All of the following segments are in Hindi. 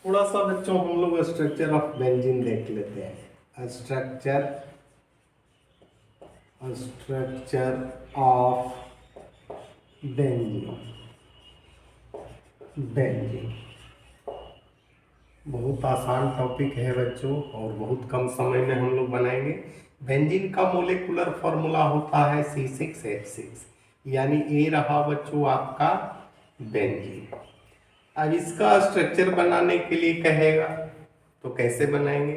थोड़ा सा बच्चों हम लोग स्ट्रक्चर ऑफ बेंजीन देख लेते हैं। Structure of benzene. बहुत आसान टॉपिक है बच्चों और बहुत कम समय में हम लोग बनाएंगे। बेंजीन का मोलेकुलर फॉर्मूला होता है C6H6, यानी ये रहा बच्चों आपका बेंजीन। अब इसका स्ट्रक्चर बनाने के लिए कहेगा तो कैसे बनाएंगे?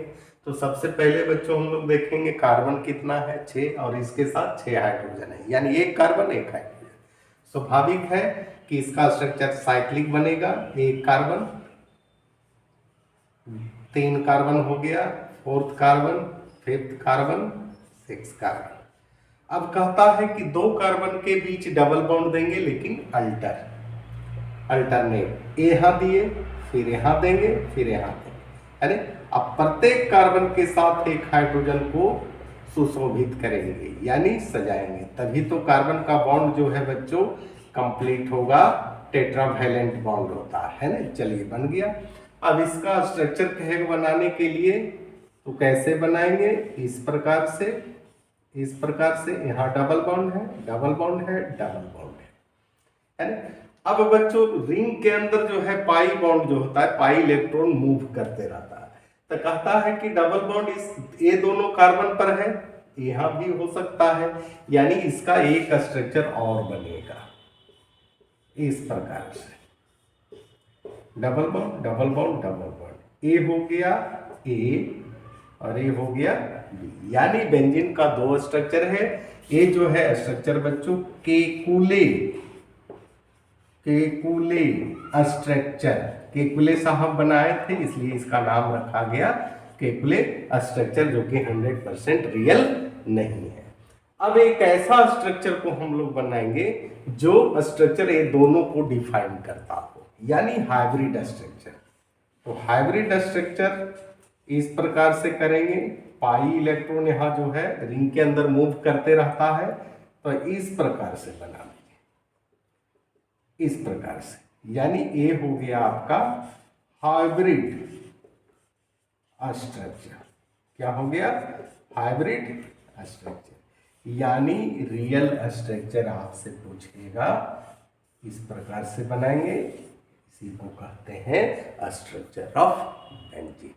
तो सबसे पहले बच्चों हम लोग देखेंगे कार्बन कितना है, 6, और इसके साथ 6 हाइड्रोजन है, यानी एक कार्बन एक हाइड्रोजन। स्वाभाविक है कि इसका स्ट्रक्चर साइक्लिक बनेगा। एक कार्बन, 3 कार्बन हो गया, 4th carbon, 5th carbon, 6th carbon. अब कहता है कि 2 कार्बन के बीच डबल बॉन्ड देंगे, लेकिन अल्टरनेट यहाँ दिए, फिर यहाँ देंगे, फिर यहाँ देंगे। अरे अब प्रत्येक कार्बन के साथ एक हाइड्रोजन को सुशोभित करेंगे, यानी सजाएंगे, तभी तो कार्बन का बॉन्ड जो है बच्चों कंप्लीट होगा। टेट्रावैलेंट बॉन्ड होता है ना। चलिए बन गया। अब इसका स्ट्रक्चर कहेगा बनाने के लिए तो कैसे बनाएंगे? इस प्रकार से यहाँ डबल बॉन्ड है, डबल बॉन्ड है, डबल बॉन्ड है ना। अब बच्चों रिंग के अंदर जो है पाई बॉन्ड जो होता है, पाई इलेक्ट्रॉन मूव करते रहता है, तो कहता है कि डबल बॉन्ड ये दोनों कार्बन पर है, यहाँ भी हो सकता है, यानी इसका एक स्ट्रक्चर और बनेगा इस प्रकार से। Double bond, double bond, double bond, A हो गया ए और ये हो गया बी, यानी बेंजीन का 2 स्ट्रक्चर है। ये जो है स्ट्रक्चर बच्चों केकुले स्ट्रक्चर, केकुले साहब बनाए थे, इसलिए इसका नाम रखा गया केकुले स्ट्रक्चर, जो कि 100% रियल नहीं है। अब एक ऐसा स्ट्रक्चर को हम लोग बनाएंगे जो स्ट्रक्चर ये दोनों को डिफाइन करता हो, यानी हाइब्रिड स्ट्रक्चर। तो हाइब्रिड स्ट्रक्चर इस प्रकार से करेंगे। पाई इलेक्ट्रॉन यहाँ जो है रिंग के अंदर मूव करते रहता है, तो इस प्रकार से बना लेंगे, इस प्रकार से, यानी ये हो गया आपका हाइब्रिड स्ट्रक्चर। क्या हो गया? हाइब्रिड स्ट्रक्चर, यानी रियल स्ट्रक्चर आपसे पूछेगा, इस प्रकार से बनाएंगे। इसी को कहते हैं स्ट्रक्चर ऑफ बेंजीन।